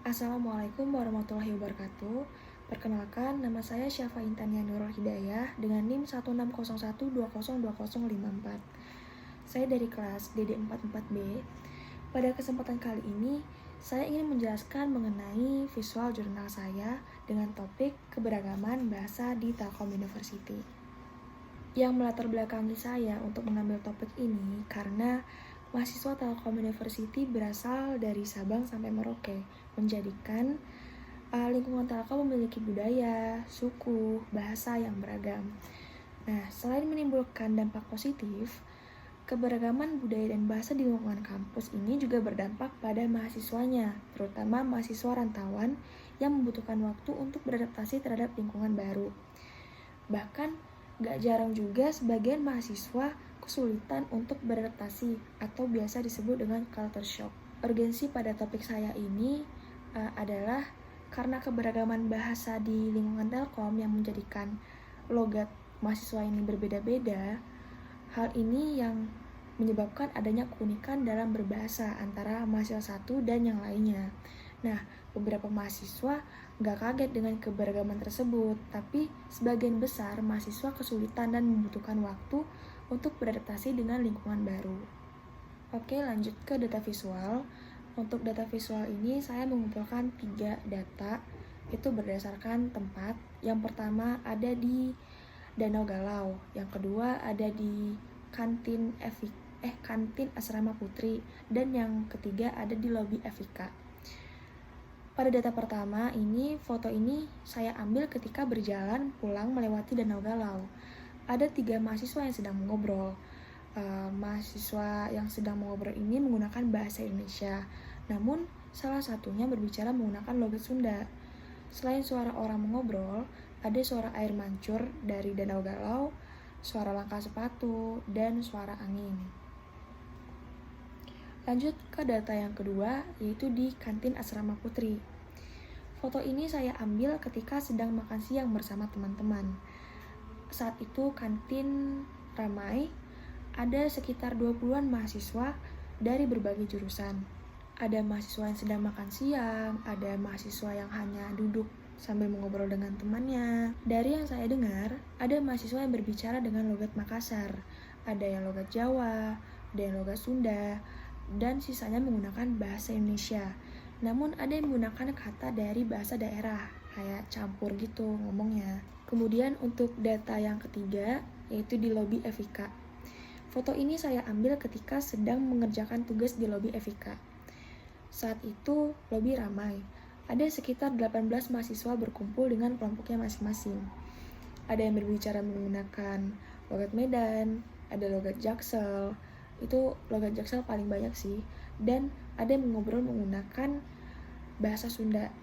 Assalamualaikum warahmatullahi wabarakatuh. Perkenalkan, nama saya Syafa Intania Nurul Hidayah dengan NIM 1601202054. Saya dari kelas DD44B. Pada kesempatan kali ini, saya ingin menjelaskan mengenai visual jurnal saya dengan topik keberagaman bahasa di Telkom University. Yang melatar belakangi saya untuk mengambil topik ini karena mahasiswa Telkom University berasal dari Sabang sampai Merauke, menjadikan lingkungan Telkom memiliki budaya, suku, bahasa yang beragam. Nah, selain menimbulkan dampak positif, keberagaman budaya dan bahasa di lingkungan kampus ini juga berdampak pada mahasiswanya, terutama mahasiswa rantauan yang membutuhkan waktu untuk beradaptasi terhadap lingkungan baru. Bahkan, gak jarang juga sebagian mahasiswa kesulitan untuk beradaptasi atau biasa disebut dengan culture shock. Urgensi pada topik saya ini adalah karena keberagaman bahasa di lingkungan Telkom yang menjadikan logat mahasiswa ini berbeda-beda. Hal ini yang menyebabkan adanya keunikan dalam berbahasa antara mahasiswa satu dan yang lainnya. Nah, beberapa mahasiswa gak kaget dengan keberagaman tersebut, tapi sebagian besar mahasiswa kesulitan dan membutuhkan waktu untuk beradaptasi dengan lingkungan baru. Oke, lanjut ke data visual. Untuk data visual ini saya mengumpulkan 3 data, itu berdasarkan tempat. Yang pertama ada di Danau Galau, yang kedua ada di kantin Asrama Putri, dan yang ketiga ada di lobi Evika. Pada data pertama ini, foto ini saya ambil ketika berjalan pulang melewati Danau Galau. Ada 3 mahasiswa yang sedang mengobrol. Mahasiswa yang sedang mengobrol ini menggunakan bahasa Indonesia, namun salah satunya berbicara menggunakan logat Sunda. Selain suara orang mengobrol, ada suara air mancur dari Danau Galau, suara langkah sepatu, dan suara angin. Lanjut ke data yang kedua, yaitu di kantin Asrama Putri. Foto ini saya ambil ketika sedang makan siang bersama teman-teman. Saat itu kantin ramai, ada sekitar 20-an mahasiswa dari berbagai jurusan. Ada mahasiswa yang sedang makan siang, ada mahasiswa yang hanya duduk sambil mengobrol dengan temannya. Dari yang saya dengar, ada mahasiswa yang berbicara dengan logat Makassar, ada yang logat Jawa, ada yang logat Sunda, dan sisanya menggunakan bahasa Indonesia. Namun ada yang menggunakan kata dari bahasa daerah, kayak campur gitu ngomongnya. Kemudian untuk data yang ketiga, yaitu di lobi Evika. Foto ini saya ambil ketika sedang mengerjakan tugas di lobi Evika. Saat itu lobi ramai. Ada sekitar 18 mahasiswa berkumpul dengan kelompoknya masing-masing. Ada yang berbicara menggunakan logat Medan, ada logat Jaksel. Itu logat Jaksel paling banyak sih. Dan ada yang mengobrol menggunakan bahasa Sunda.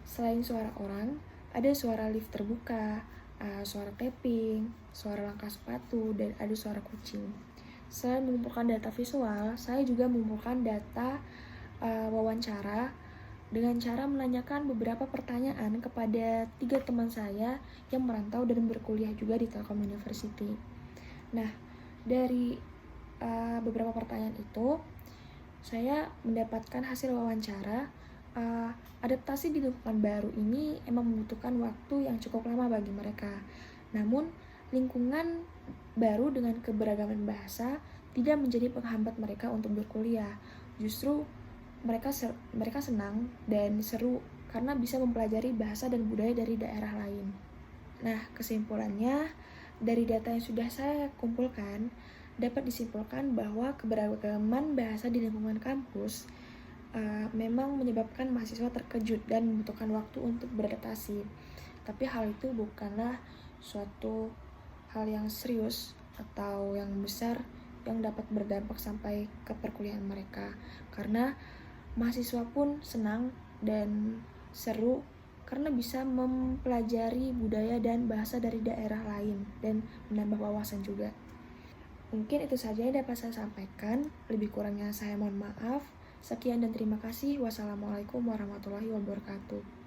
Selain suara orang, ada suara lift terbuka, suara tapping, suara langkah sepatu, dan ada suara kucing. Selain mengumpulkan data visual, saya juga mengumpulkan data wawancara dengan cara menanyakan beberapa pertanyaan kepada 3 teman saya yang merantau dan berkuliah juga di Telkom University. Nah, dari beberapa pertanyaan itu, saya mendapatkan hasil wawancara. Adaptasi di lingkungan baru ini emang membutuhkan waktu yang cukup lama bagi mereka. Namun, lingkungan baru dengan keberagaman bahasa tidak menjadi penghambat mereka untuk berkuliah. Justru mereka senang dan seru karena bisa mempelajari bahasa dan budaya dari daerah lain. Nah, kesimpulannya, dari data yang sudah saya kumpulkan, dapat disimpulkan bahwa keberagaman bahasa di lingkungan kampus memang menyebabkan mahasiswa terkejut dan membutuhkan waktu untuk beradaptasi. Tapi hal itu bukanlah suatu hal yang serius atau yang besar yang dapat berdampak sampai ke perkuliahan mereka. Karena mahasiswa pun senang dan seru karena bisa mempelajari budaya dan bahasa dari daerah lain dan menambah wawasan juga. Mungkin itu saja yang dapat saya sampaikan. Lebih kurangnya saya mohon maaf. Sekian dan terima kasih. Wassalamualaikum warahmatullahi wabarakatuh.